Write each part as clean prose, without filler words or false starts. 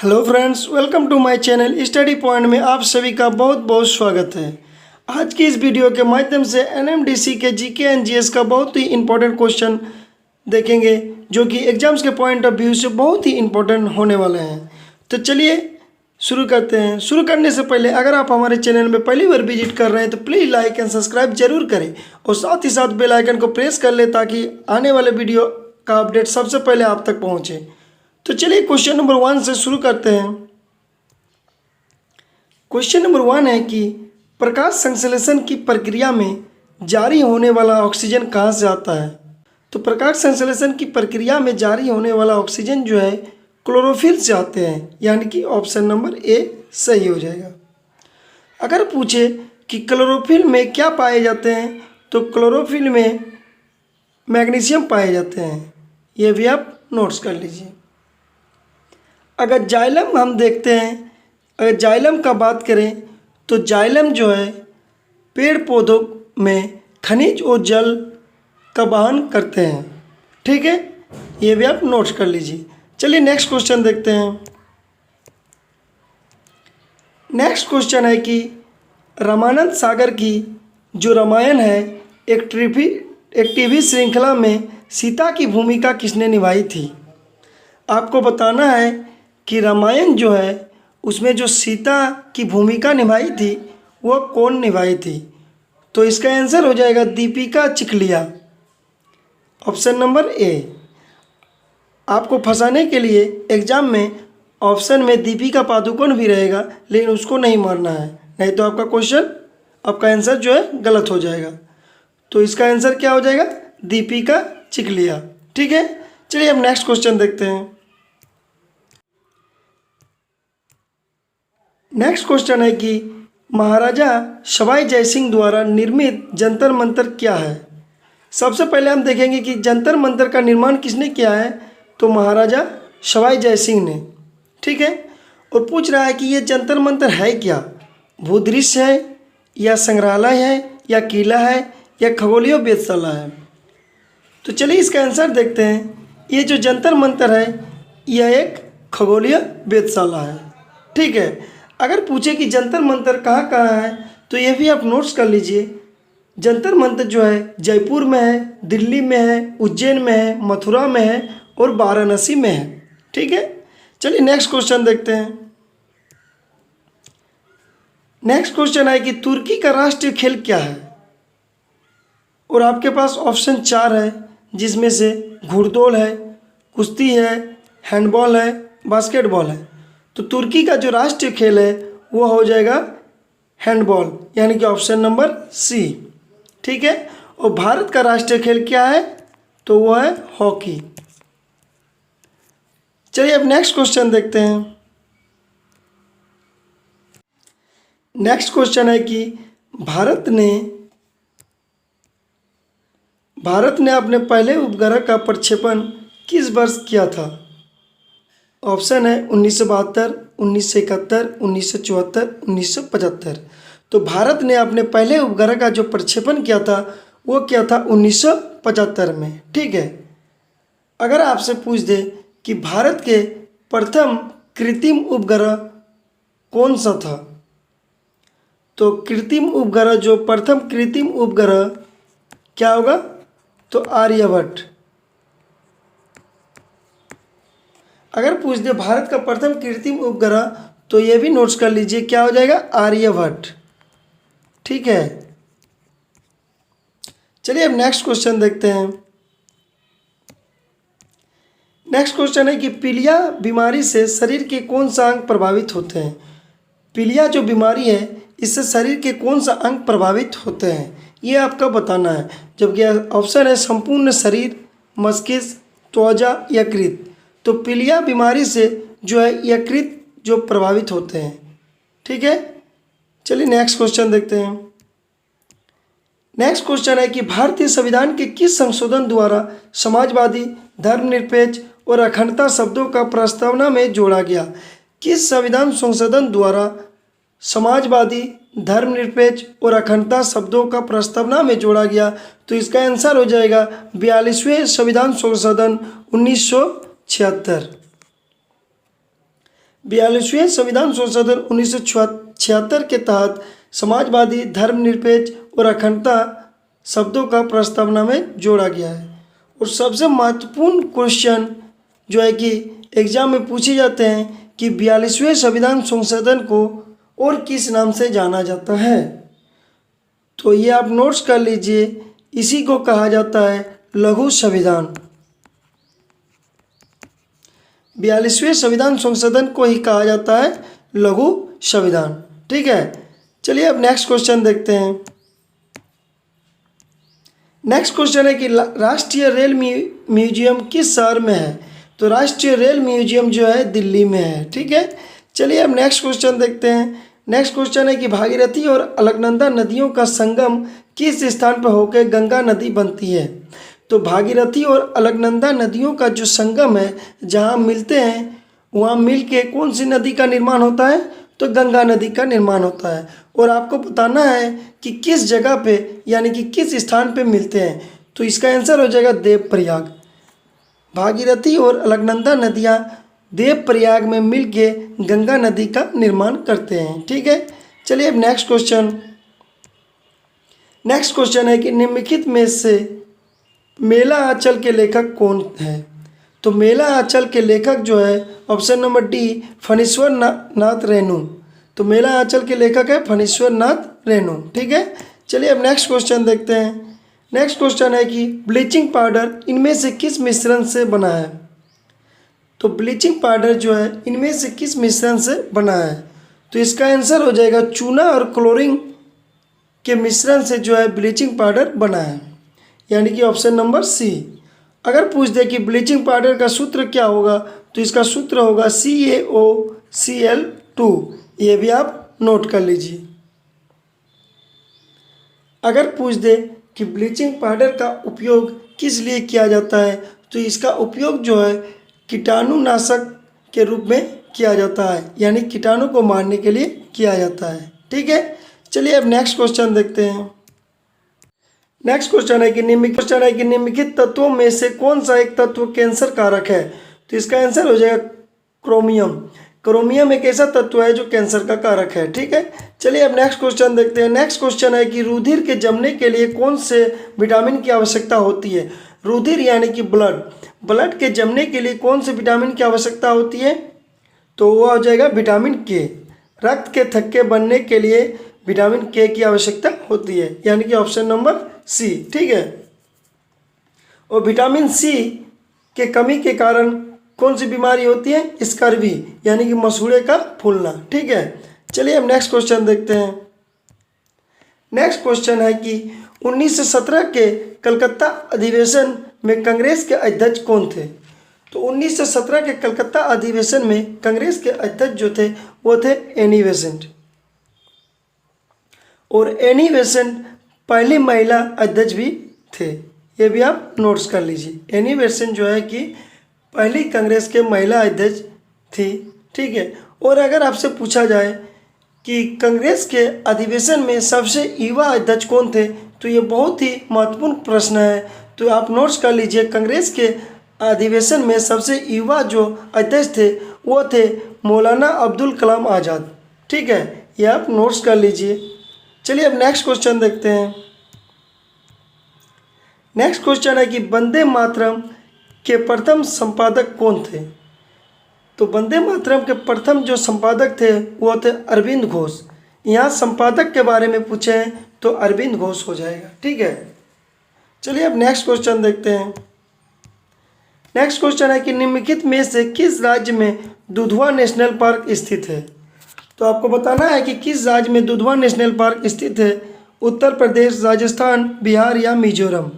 Hello friends, welcome to my channel Study Point में आप सभी का बहुत बहुत स्वागत है। आज की इस वीडियो के माध्यम से एनएमडीसी के जीके एंड जीएस का बहुत ही इंपॉर्टेंट क्वेश्चन देखेंगे जो कि एग्जाम्स के पॉइंट ऑफ व्यू से बहुत ही इंपॉर्टेंट होने वाले हैं। तो चलिए शुरू करते हैं। शुरू करने से पहले अगर आप हमारे चैनल में पहली बार विजिट कर रहे हैं तो प्लीज़ लाइक एंड सब्सक्राइब जरूर करें और साथ ही साथ बेल आइकन को प्रेस कर ले ताकि आने वाले वीडियो का अपडेट सबसे पहले आप तक पहुँचे। तो चलिए क्वेश्चन नंबर 1 से शुरू करते हैं। क्वेश्चन नंबर 1 है कि प्रकाश संश्लेषण की प्रक्रिया में जारी होने वाला ऑक्सीजन कहाँ से आता है। तो प्रकाश संश्लेषण की प्रक्रिया में जारी होने वाला ऑक्सीजन जो है क्लोरोफिल से आते हैं, यानी कि ऑप्शन नंबर ए सही हो जाएगा। अगर पूछे कि क्लोरोफिल में क्या पाए जाते हैं तो क्लोरोफिल में मैग्नीशियम पाए जाते हैं, ये भी आप नोट्स कर लीजिए। अगर जाइलम हम देखते हैं, अगर जाइलम का बात करें तो जाइलम जो है पेड़ पौधों में खनिज और जल का वहन करते हैं। ठीक है, ये भी आप नोट्स कर लीजिए। चलिए नेक्स्ट क्वेश्चन देखते हैं। नेक्स्ट क्वेश्चन है कि रामानंद सागर की जो रामायण है एक टीवी श्रृंखला में सीता की भूमिका किसने निभाई थी। आपको बताना है कि रामायण जो है उसमें जो सीता की भूमिका निभाई थी वो कौन निभाई थी। तो इसका आंसर हो जाएगा Deepika Chikhlia, option number A. आपको फंसाने के लिए एग्जाम में ऑप्शन में दीपिका पादुकोण भी रहेगा, लेकिन उसको नहीं मारना है, नहीं तो आपका क्वेश्चन आपका आंसर जो है गलत हो जाएगा। तो इसका आंसर क्या हो जाएगा, दीपिका चिखलिया। ठीक है, चलिए अब नेक्स्ट क्वेश्चन देखते हैं। नेक्स्ट क्वेश्चन है कि महाराजा सवाई जयसिंह द्वारा निर्मित जंतर मंतर क्या है। सबसे पहले हम देखेंगे कि जंतर मंतर का निर्माण किसने किया है, तो महाराजा सवाई जयसिंह ने। ठीक है, और पूछ रहा है कि ये जंतर मंतर है क्या, भूदृश्य है या संग्रहालय है या किला है या खगोलीय वेधशाला है। तो चलिए इसका आंसर देखते हैं। ये जो जंतर मंतर है यह एक खगोलीय वेधशाला है। ठीक है, अगर पूछे कि जंतर मंतर कहाँ कहाँ है तो ये भी आप नोट्स कर लीजिए। जंतर मंतर जो है जयपुर में है, दिल्ली में है, उज्जैन में है, मथुरा में है और वाराणसी में है। ठीक है, चलिए नेक्स्ट क्वेश्चन देखते हैं। नेक्स्ट क्वेश्चन है कि तुर्की का राष्ट्रीय खेल क्या है, और आपके पास ऑप्शन 4 है जिसमें से घुड़दौड़ है, कुश्ती है, हैंडबॉल है, बास्केटबॉल है। तो तुर्की का जो राष्ट्रीय खेल है वो हो जाएगा हैंडबॉल, यानी कि ऑप्शन नंबर सी। ठीक है, और भारत का राष्ट्रीय खेल क्या है, तो वो है हॉकी। चलिए अब नेक्स्ट क्वेश्चन देखते हैं। नेक्स्ट क्वेश्चन है कि भारत ने अपने पहले उपग्रह का प्रक्षेपण किस वर्ष किया था। ऑप्शन है 1972, 1971, 1974, 1975। तो भारत ने अपने पहले उपग्रह का जो प्रक्षेपण किया था वो किया था 1975 में। ठीक है, अगर आपसे पूछ दे कि भारत के प्रथम कृत्रिम उपग्रह कौन सा था, तो प्रथम कृत्रिम उपग्रह क्या होगा, तो आर्यभट्ट। अगर पूछ दे भारत का प्रथम कृत्रिम उपग्रह तो ये भी नोट्स कर लीजिए, क्या हो जाएगा, आर्यभट्ट। ठीक है, चलिए अब नेक्स्ट क्वेश्चन देखते हैं। नेक्स्ट क्वेश्चन है कि पीलिया बीमारी से शरीर के कौन सा अंग प्रभावित होते हैं। पीलिया जो बीमारी है इससे शरीर के कौन सा अंग प्रभावित होते हैं, ये आपका बताना है। जबकि ऑप्शन है संपूर्ण शरीर, मस्तिष्क, त्वचा, यकृत। तो पीलिया बीमारी से जो है यकृत जो प्रभावित होते हैं। ठीक है, चलिए नेक्स्ट क्वेश्चन देखते हैं। नेक्स्ट क्वेश्चन है कि भारतीय संविधान के किस संशोधन द्वारा समाजवादी, धर्मनिरपेक्ष और अखंडता शब्दों का प्रस्तावना में जोड़ा गया। किस संविधान संशोधन द्वारा समाजवादी, धर्मनिरपेक्ष और अखंडता शब्दों का प्रस्तावना में जोड़ा गया, तो इसका आंसर हो जाएगा 42वें संविधान संशोधन 1976। 42वें संविधान संशोधन 1976 के तहत समाजवादी, धर्मनिरपेक्ष और अखंडता शब्दों का प्रस्तावना में जोड़ा गया है। और सबसे महत्वपूर्ण क्वेश्चन जो है कि एग्जाम में पूछे जाते हैं कि 42वें संविधान संशोधन को और किस नाम से जाना जाता है, तो ये आप नोट्स कर लीजिए। इसी को कहा जाता है लघु संविधान। 42वें संविधान संशोधन को ही कहा जाता है लघु संविधान। ठीक है, चलिए अब नेक्स्ट क्वेश्चन देखते हैं। नेक्स्ट क्वेश्चन है कि राष्ट्रीय रेल म्यूजियम किस शहर में है? तो राष्ट्रीय रेल म्यूजियम जो है दिल्ली में है। ठीक है, चलिए अब नेक्स्ट क्वेश्चन देखते हैं। नेक्स्ट क्वेश्चन है कि भागीरथी और अलकनंदा नदियों का संगम किस स्थान पर होकर गंगा नदी बनती है? तो भागीरथी और अलकनंदा नदियों का जो संगम है, जहाँ मिलते हैं, वहाँ मिल के कौन सी नदी का निर्माण होता है? तो गंगा नदी का निर्माण होता है। और आपको बताना है कि किस जगह पे, यानी कि किस स्थान पे मिलते हैं। तो इसका आंसर हो जाएगा देवप्रयाग। भागीरथी और अलकनंदा नदियाँ देवप्रयाग में मिलके गंगा नदी का निर्माण करते हैं। ठीक है, चलिए अब नेक्स्ट क्वेश्चन है कि निम्नलिखित में से मेला आंचल के लेखक कौन है? तो मेला आंचल के लेखक जो है option number D Phanishwar Nath Renu. तो मेला आंचल के लेखक है फणीश्वर नाथ रेणु। ठीक है, चलिए अब नेक्स्ट क्वेश्चन देखते हैं। नेक्स्ट क्वेश्चन है कि ब्लीचिंग पाउडर इनमें से किस मिश्रण से बना है? तो ब्लीचिंग पाउडर जो है इनमें से किस मिश्रण से बना है? तो इसका आंसर हो जाएगा चूना और क्लोरीन के मिश्रण से जो है ब्लीचिंग पाउडर बना है, यानी कि ऑप्शन नंबर सी। अगर पूछ दे कि ब्लीचिंग पाउडर का सूत्र क्या होगा, तो इसका सूत्र होगा CaOCl2। ये भी आप नोट कर लीजिए। अगर पूछ दे कि ब्लीचिंग पाउडर का उपयोग किस लिए किया जाता है, तो इसका उपयोग जो है कीटाणुनाशक के रूप में किया जाता है, यानी कीटाणु को मारने के लिए किया जाता है। ठीक है, चलिए अब नेक्स्ट क्वेश्चन देखते हैं। नेक्स्ट क्वेश्चन है कि निम्नलिखित तत्वों में से कौन सा एक तत्व कैंसर कारक है? तो इसका आंसर हो जाएगा क्रोमियम। क्रोमियम एक ऐसा तत्व है जो कैंसर का कारक है। ठीक है, चलिए अब नेक्स्ट क्वेश्चन देखते हैं। नेक्स्ट क्वेश्चन है कि रुधिर के जमने के लिए कौन से विटामिन की आवश्यकता होती है? रुधिर यानी कि ब्लड के जमने के लिए कौन से विटामिन की आवश्यकता होती है? तो वो हो जाएगा विटामिन के। रक्त के थक्के बनने के लिए विटामिन के की आवश्यकता होती है, यानी कि ऑप्शन नंबर सी। ठीक है, और विटामिन सी के कमी के कारण कौन सी बीमारी होती है? स्कर्वी, यानी कि मसूड़े का फूलना। ठीक है, चलिए अब नेक्स्ट क्वेश्चन देखते हैं। नेक्स्ट क्वेश्चन है कि 1917 के कलकत्ता अधिवेशन में कांग्रेस के अध्यक्ष कौन थे? तो 1917 के कलकत्ता अधिवेशन में कांग्रेस के अध्यक्ष जो थे वो थे एनी बेसेंट। और एनी बेसेंट पहली महिला अध्यक्ष भी थे, ये भी आप नोट्स कर लीजिए। एनी बेसेंट जो है कि पहली कांग्रेस के महिला अध्यक्ष थी। ठीक है, और अगर आपसे पूछा जाए कि कांग्रेस के अधिवेशन में सबसे युवा अध्यक्ष कौन थे, तो ये बहुत ही महत्वपूर्ण प्रश्न है, तो आप नोट्स कर लीजिए। कांग्रेस के अधिवेशन में सबसे युवा जो अध्यक्ष थे वो थे मौलाना अब्दुल कलाम आज़ाद। ठीक है, ये आप नोट्स कर लीजिए। चलिए अब नेक्स्ट क्वेश्चन देखते हैं। नेक्स्ट क्वेश्चन है कि वंदे मातरम के प्रथम संपादक कौन थे? तो वंदे मातरम के प्रथम जो संपादक थे वो थे अरविंद घोष। यहाँ संपादक के बारे में पूछे हैं तो अरविंद घोष हो जाएगा। ठीक है, चलिए अब नेक्स्ट क्वेश्चन देखते हैं। नेक्स्ट क्वेश्चन है कि निम्नलिखित में से किस राज्य में दुधवा नेशनल पार्क स्थित है? तो आपको बताना है कि किस राज्य में दुधवा नेशनल पार्क स्थित है। उत्तर प्रदेश, राजस्थान, बिहार या मिजोरम।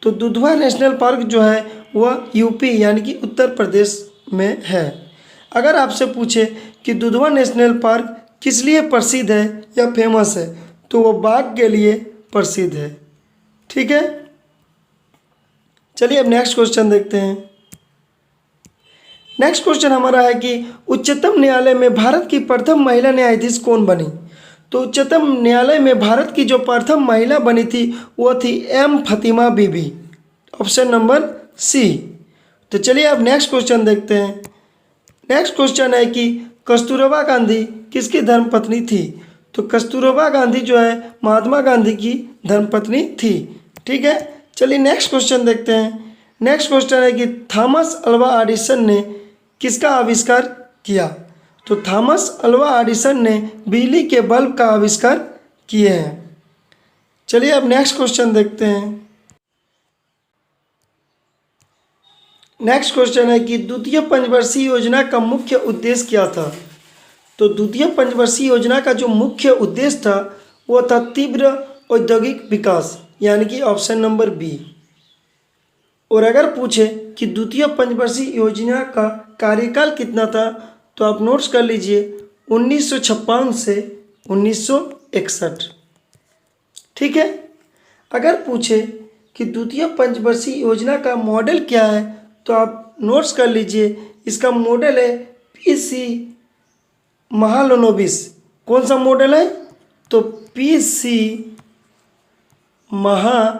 तो दुधवा नेशनल पार्क जो है वह यूपी यानी कि उत्तर प्रदेश में है। अगर आपसे पूछे कि दुधवा नेशनल पार्क किस लिए प्रसिद्ध है या फेमस है, तो वो बाघ के लिए प्रसिद्ध है। ठीक है, चलिए अब नेक्स्ट क्वेश्चन देखते हैं। नेक्स्ट क्वेश्चन हमारा है कि उच्चतम न्यायालय में भारत की प्रथम महिला न्यायाधीश कौन बनी? तो उच्चतम न्यायालय में भारत की जो प्रथम महिला बनी थी वो थी एम फतिमा बीबी, ऑप्शन नंबर सी। तो चलिए अब नेक्स्ट क्वेश्चन देखते हैं। नेक्स्ट क्वेश्चन है कि कस्तूरबा गांधी किसकी धर्मपत्नी थी? तो कस्तूरबा गांधी जो है महात्मा गांधी की धर्मपत्नी थी। ठीक है, चलिए नेक्स्ट क्वेश्चन देखते हैं। नेक्स्ट क्वेश्चन है कि थॉमस अल्वा एडिसन ने किसका आविष्कार किया? तो थॉमस अल्वा एडिसन ने बिजली के बल्ब का आविष्कार किए हैं। चलिए अब नेक्स्ट क्वेश्चन देखते हैं। नेक्स्ट क्वेश्चन है कि द्वितीय पंचवर्षीय योजना का मुख्य उद्देश्य क्या था? तो द्वितीय पंचवर्षीय योजना का जो मुख्य उद्देश्य था वो था तीव्र औद्योगिक विकास, यानी कि ऑप्शन नंबर बी। और अगर पूछे कि द्वितीय पंचवर्षीय योजना का कार्यकाल कितना था, तो आप नोट्स कर लीजिए 1956 से 1961। ठीक है, अगर पूछे कि द्वितीय पंचवर्षीय योजना का मॉडल क्या है, तो आप नोट्स कर लीजिए इसका मॉडल है पीसी महालनोबिस। कौन सा मॉडल है? तो पीसी महालनोबिस।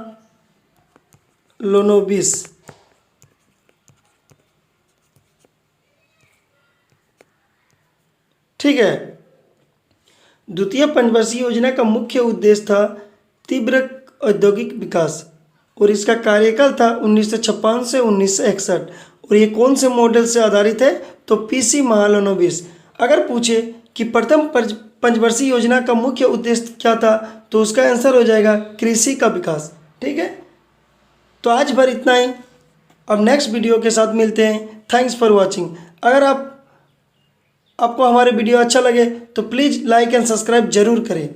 ठीक है, द्वितीय पंचवर्षीय योजना का मुख्य उद्देश्य था तीव्र औद्योगिक विकास और इसका कार्यकाल था 1956 से 1961। और ये कौन से मॉडल से आधारित है? तो पीसी महालनोबिस। अगर पूछे कि प्रथम पंचवर्षीय योजना का मुख्य उद्देश्य क्या था, तो उसका आंसर हो जाएगा कृषि का विकास। ठीक है, तो आज भर इतना ही। अब नेक्स्ट वीडियो के साथ मिलते हैं। Thanks for watching. अगर आपको हमारे वीडियो अच्छा लगे तो प्लीज़ लाइक एंड सब्सक्राइब जरूर करें।